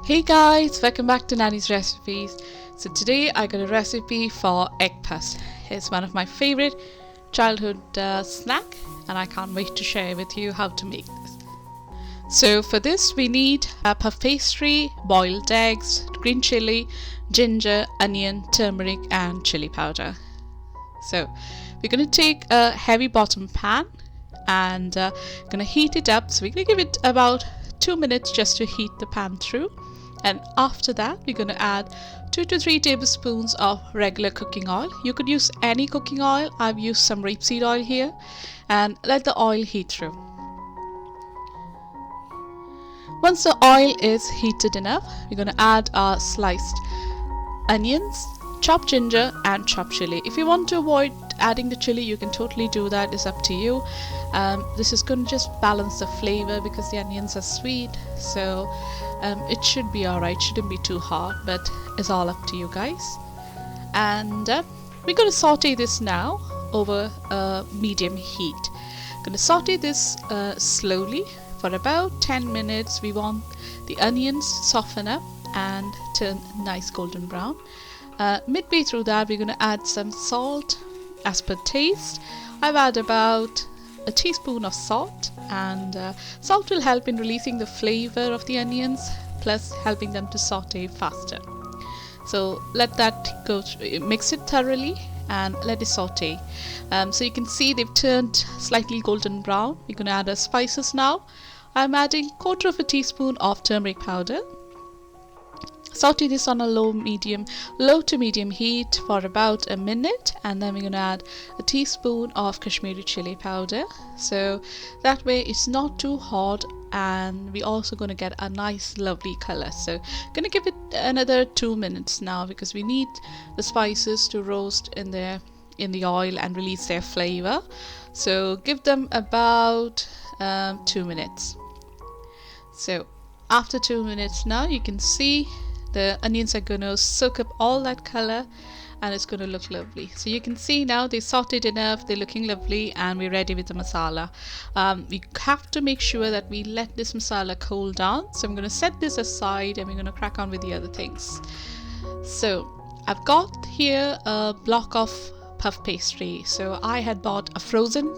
Hey guys, welcome back to Nanny's Recipes. So today I got a recipe for egg puffs. It's one of my favorite childhood snack and I can't wait to share with you how to make this. So for this we need puff pastry, boiled eggs, green chili, ginger, onion, turmeric and chili powder. So we're going to take a heavy bottom pan and going to heat it up. So we're going to give it about 2 minutes just to heat the pan through. And after that we're going to add 2 to 3 tablespoons of regular cooking oil. You could use any cooking oil. I've used some rapeseed oil here, and let the oil heat through. Once the oil is heated enough, we're going to add our sliced onions, chopped ginger and chopped chili. If you want to avoid adding the chili, you can totally do that. It's up to you. This is going to just balance the flavor because the onions are sweet, so it should be alright. Shouldn't be too hot, but it's all up to you guys. And we're going to saute this now over medium heat. Going to saute this slowly for about 10 minutes. We want the onions soften up and turn nice golden brown. Midway through that we're going to add some salt as per taste. I've added about a teaspoon of salt, and salt will help in releasing the flavor of the onions plus helping them to saute faster. So let that go, mix it thoroughly and let it saute. So you can see they've turned slightly golden brown. We're going to add our spices now. I'm adding 1/4 teaspoon of turmeric powder. Saute this on a low to medium heat for about a minute, and then we're going to add a teaspoon of Kashmiri Chilli powder, so that way it's not too hot, and we're also going to get a nice lovely color. So going to give it another 2 minutes now because we need the spices to roast in the oil and release their flavor. So give them about 2 minutes. So after 2 minutes now you can see the onions are going to soak up all that color and it's going to look lovely. So you can see now they sauteed enough, they're looking lovely, and we're ready with the masala. We have to make sure that we let this masala cool down. So I'm going to set this aside and we're going to crack on with the other things. So I've got here a block of puff pastry. So I had bought a frozen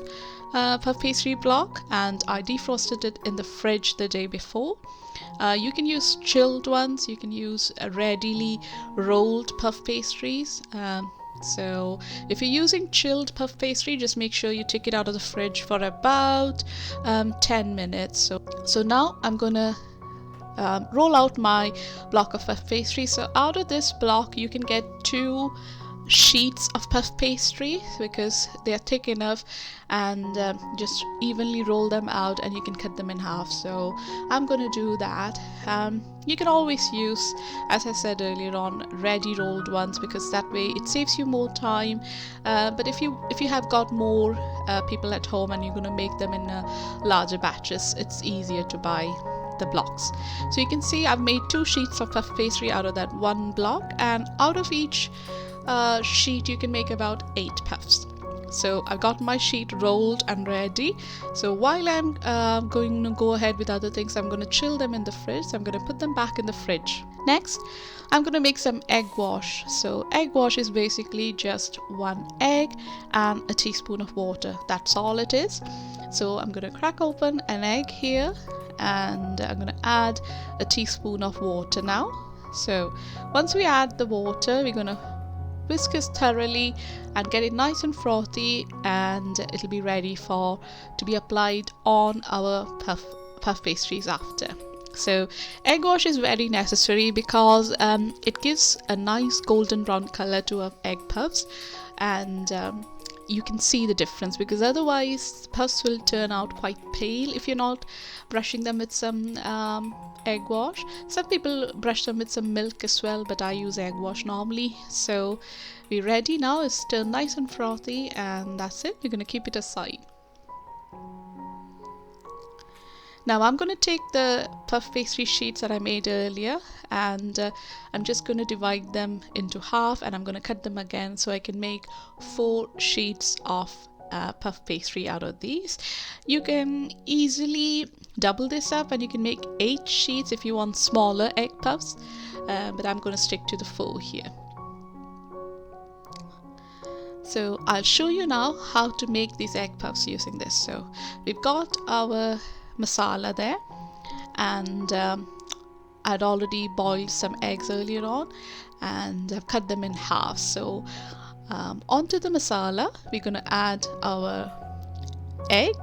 puff pastry block and I defrosted it in the fridge the day before. You can use chilled ones, you can use readily rolled puff pastries. So if you're using chilled puff pastry, just make sure you take it out of the fridge for about 10 minutes. So now I'm gonna roll out my block of puff pastry. So out of this block you can get 2 sheets of puff pastry because they are thick enough, and just evenly roll them out and you can cut them in half. So I'm going to do that. You can always use, as I said earlier on, ready rolled ones because that way it saves you more time. But if you have got more people at home and you're going to make them in larger batches, it's easier to buy the blocks. So you can see I've made 2 sheets of puff pastry out of that one block, and out of each sheet you can make about 8 puffs. So I've got my sheet rolled and ready. So while I'm going to go ahead with other things, I'm going to chill them in the fridge. So I'm going to put them back in the fridge. Next I'm going to make some egg wash. So egg wash is basically just 1 egg and a teaspoon of water. That's all it is. So I'm going to crack open an egg here and I'm going to add a teaspoon of water now. So once we add the water, we're going to whisk this thoroughly and get it nice and frothy, and it'll be ready to be applied on our puff pastries after. So egg wash is very necessary because it gives a nice golden brown color to our egg puffs, and you can see the difference because otherwise puffs will turn out quite pale if you're not brushing them with some egg wash. Some people brush them with some milk as well, but I use egg wash normally. So we're ready now. It's turned nice and frothy, and that's it. We're going to keep it aside. Now I'm going to take the puff pastry sheets that I made earlier, and I'm just going to divide them into half, and I'm going to cut them again so I can make 4 sheets of puff pastry out of these. You can easily double this up and you can make 8 sheets if you want smaller egg puffs, but I'm going to stick to the 4 here. So I'll show you now how to make these egg puffs using this. So we've got our masala there, and I'd already boiled some eggs earlier on and I've cut them in half. So onto the masala we're going to add our egg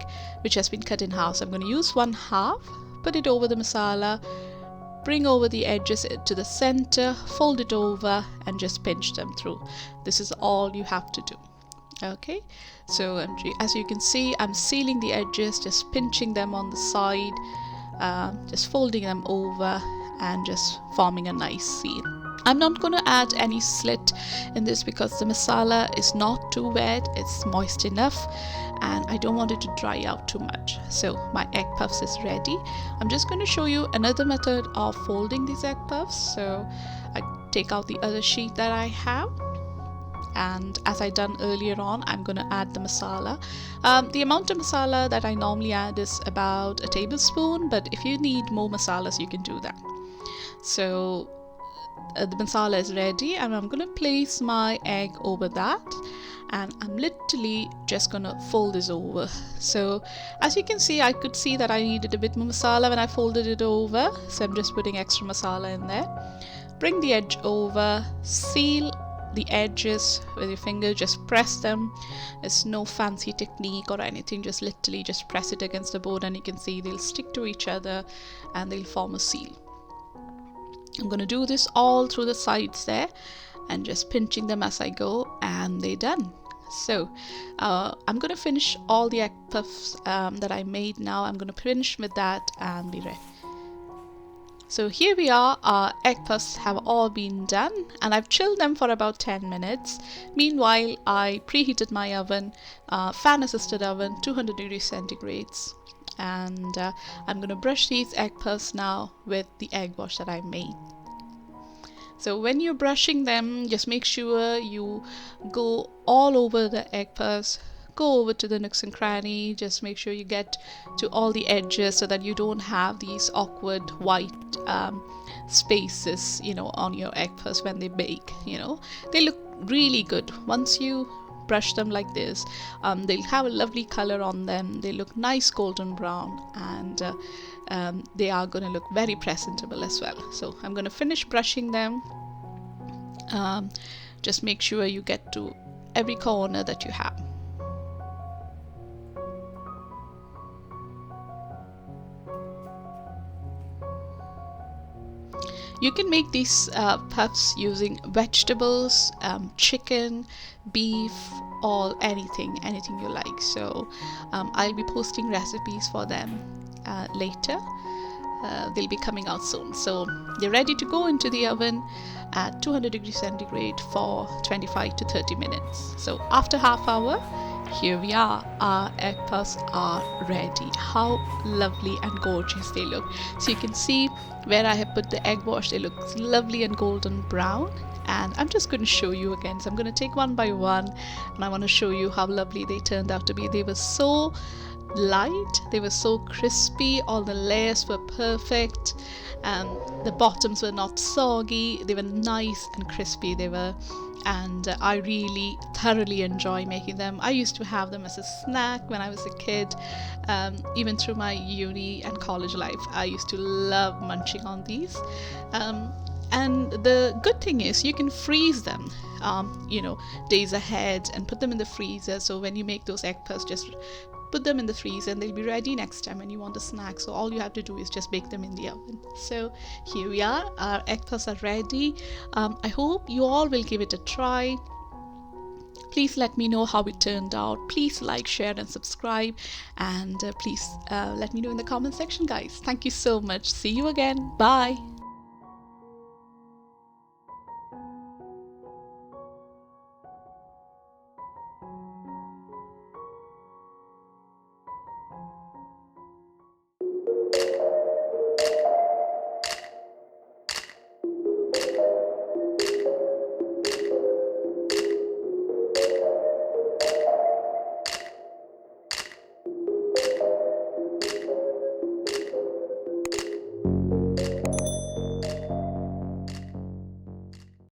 which has been cut in half. So I'm going to use 1/2, put it over the masala, bring over the edges to the center, fold it over and just pinch them through. This is all you have to do. Okay, so as you can see, I'm sealing the edges, just pinching them on the side, just folding them over and just forming a nice seal. I'm not going to add any slit in this because the masala is not too wet, it's moist enough and I don't want it to dry out too much. So my egg puffs is ready. I'm just going to show you another method of folding these egg puffs. So I take out the other sheet that I have, and as I done earlier on, I'm going to add the masala. The amount of masala that I normally add is about a tablespoon, but if you need more masalas you can do that. So the masala is ready and I'm going to place my egg over that, and I'm literally just gonna fold this over. So as you can see, I could see that I needed a bit more masala when I folded it over, so I'm just putting extra masala in there. Bring the edge over, seal the edges with your finger, just press them. There's no fancy technique or anything, just literally just press it against the board and you can see they'll stick to each other and they'll form a seal. I'm going to do this all through the sides there and just pinching them as I go, and they're done. So I'm going to finish all the egg puffs that I made now. I'm going to finish with that and be ready. So here we are, our egg puffs have all been done and I've chilled them for about 10 minutes. Meanwhile, I preheated my oven, fan assisted oven, 200 degrees centigrades. And I'm going to brush these egg puffs now with the egg wash that I made. So when you're brushing them, just make sure you go all over the egg puffs, go over to the nooks and cranny, just make sure you get to all the edges so that you don't have these awkward white spaces, on your egg puffs when they bake. They look really good once you brush them like this. They'll have a lovely color on them, they look nice golden brown, and they are going to look very presentable as well. So I'm going to finish brushing them. Just make sure you get to every corner that you have. You can make these puffs using vegetables, chicken, beef, or anything you like. So I'll be posting recipes for them later. They'll be coming out soon. So they're ready to go into the oven at 200 degrees centigrade for 25 to 30 minutes. So after half hour, here we are, our egg puffs are ready. How lovely and gorgeous they look. So you can see where I have put the egg wash, they look lovely and golden brown. And I'm just going to show you again. So I'm going to take one by one and I want to show you how lovely they turned out to be. They were so light, they were so crispy, all the layers were perfect, and the bottoms were not soggy, they were nice and crispy. And I really thoroughly enjoy making them. I used to have them as a snack when I was a kid. Even through my uni and college life, I used to love munching on these. And the good thing is you can freeze them, days ahead and put them in the freezer. So when you make those egg puffs, just put them in the freezer and they'll be ready next time when you want a snack. So all you have to do is just bake them in the oven. So here we are, our egg puffs are ready. I hope you all will give it a try. Please let me know how it turned out. Please like, share and subscribe, and please let me know in the comment section, guys. Thank you so much. See you again. Bye.